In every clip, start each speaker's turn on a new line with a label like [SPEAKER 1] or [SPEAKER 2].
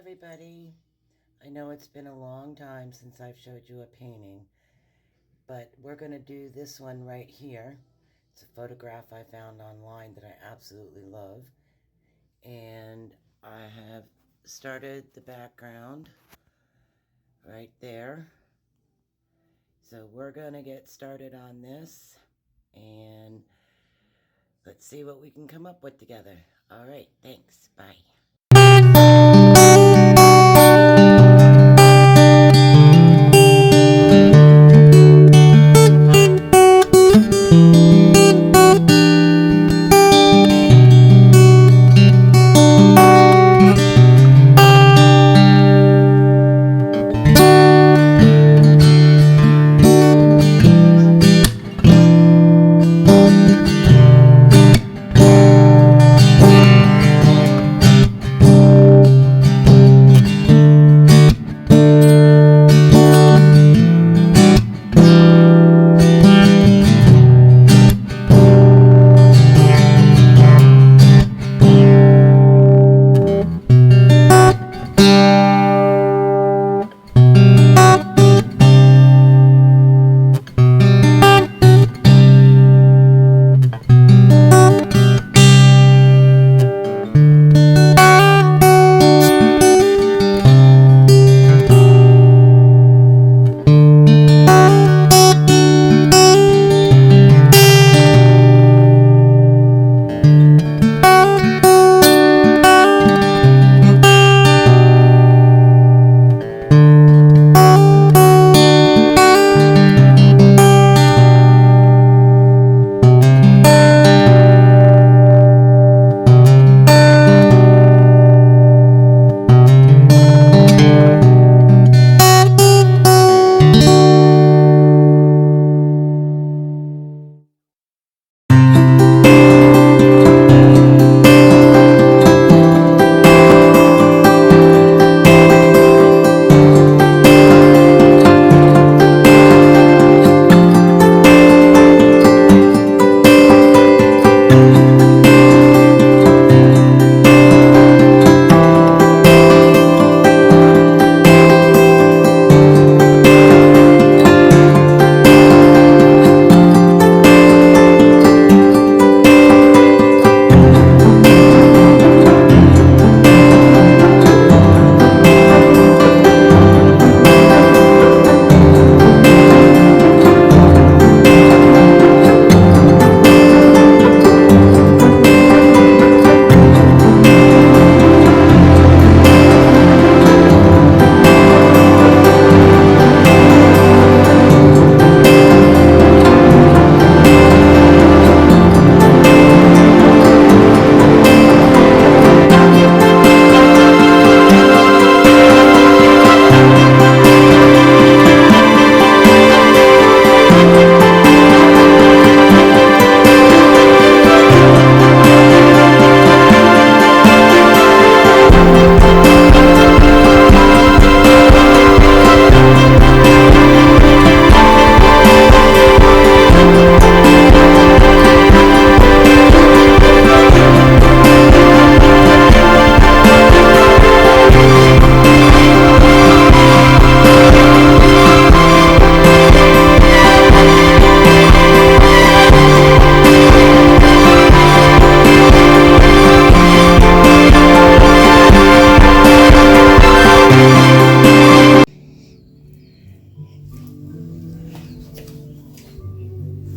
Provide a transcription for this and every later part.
[SPEAKER 1] everybody. I know it's been a long time since I've showed you a painting, but we're going to do this one right here. It's a photograph I found online that I absolutely love. And I have started the background right there. So we're going to get started on this and let's see what we can come up with together. All right, thanks. Bye.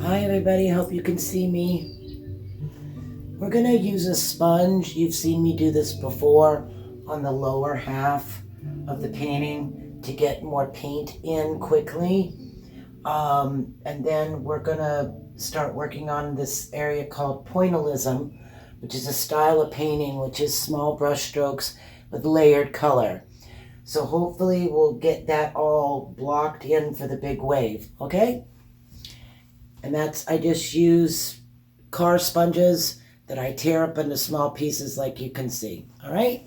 [SPEAKER 1] Hi everybody, hope you can see me. We're going to use a sponge. You've seen me do this before on the lower half of the painting to get more paint in quickly. And then we're going to start working on this area called pointillism, which is a style of painting which is small brush strokes with layered color. So hopefully we'll get that all blocked in for the big wave, okay? And I just use car sponges that I tear up into small pieces like you can see, all right?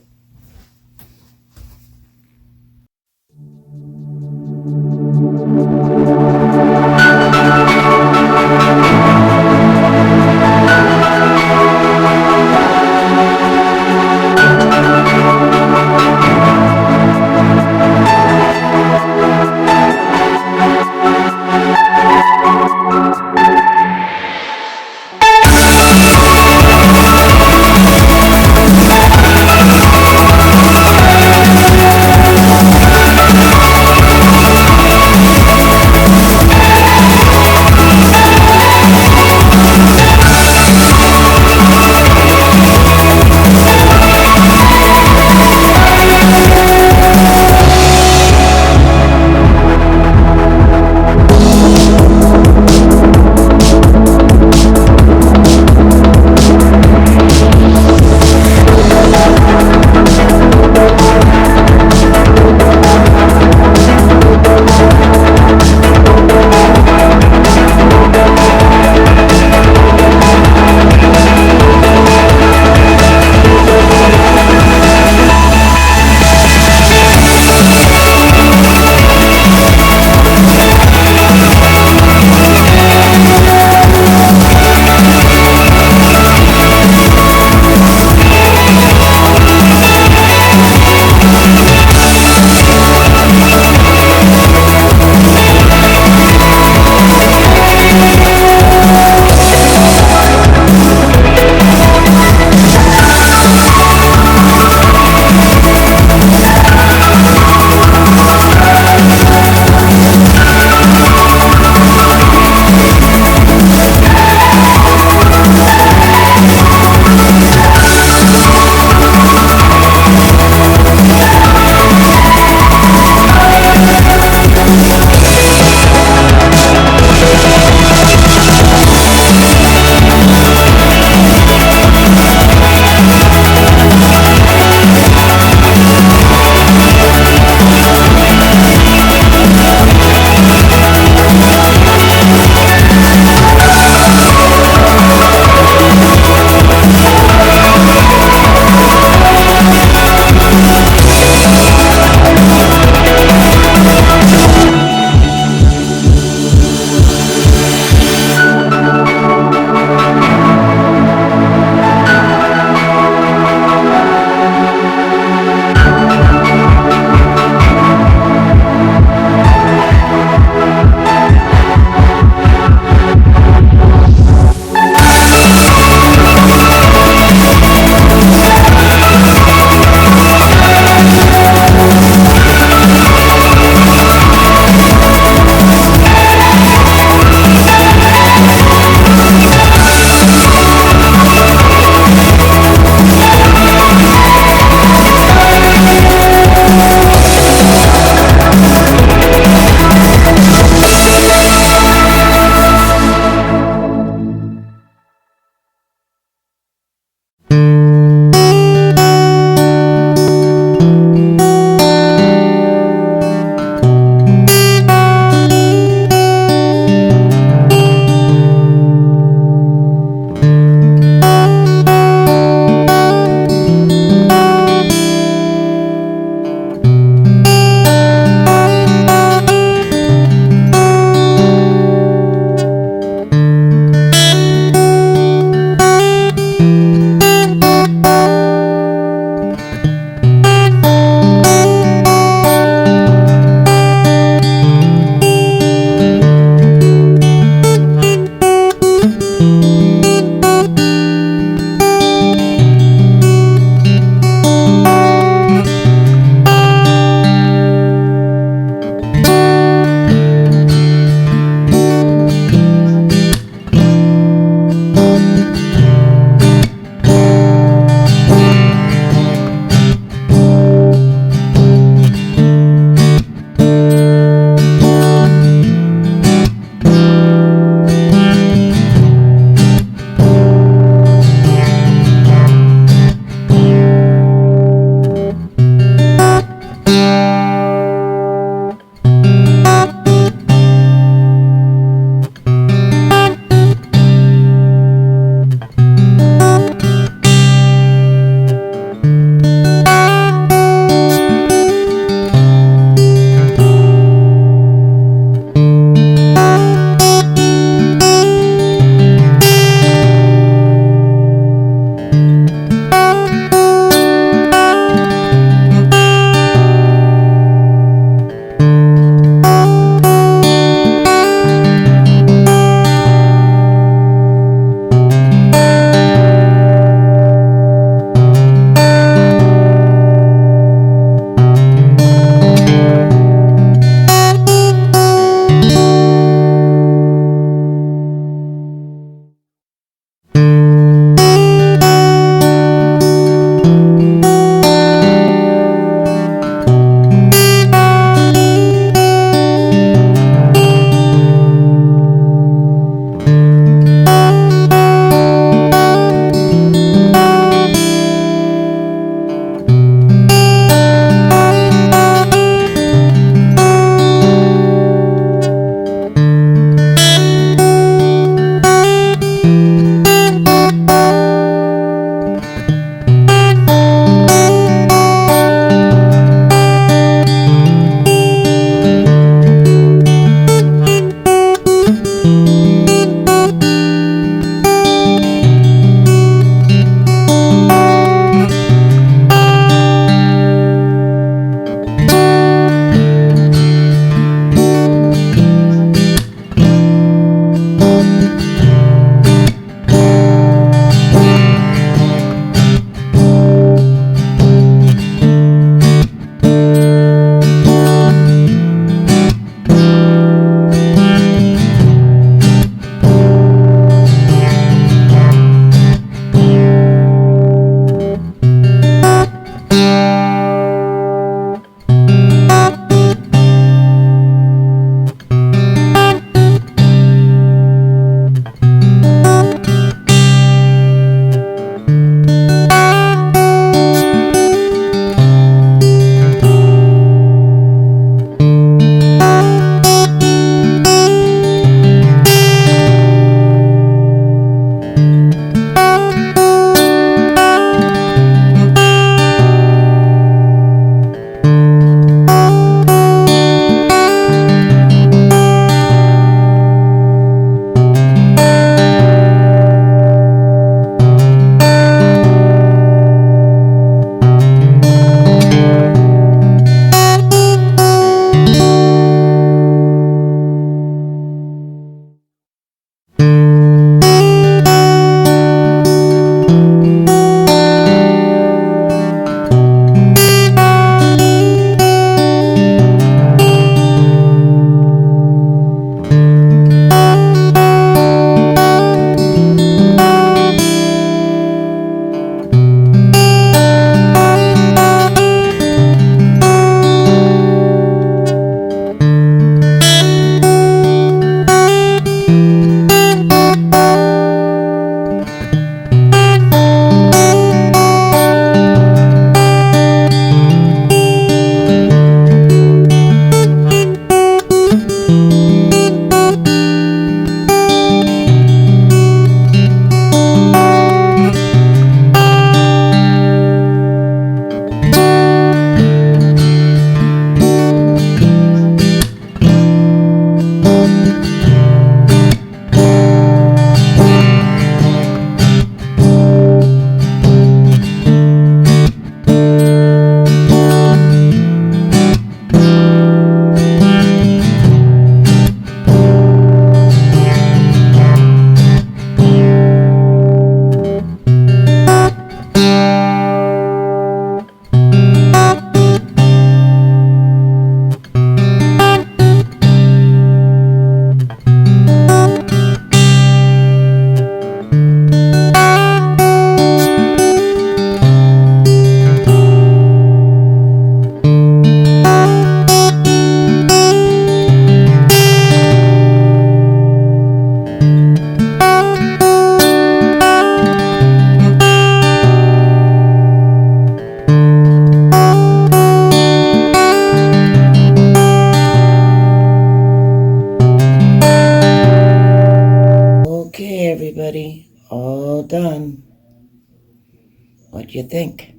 [SPEAKER 1] think.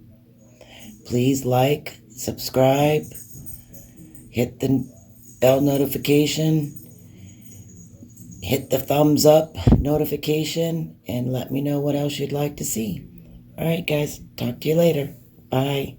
[SPEAKER 1] Please like, subscribe, hit the bell notification, hit the thumbs up notification, and let me know what else you'd like to see. All right, guys. Talk to you later. Bye.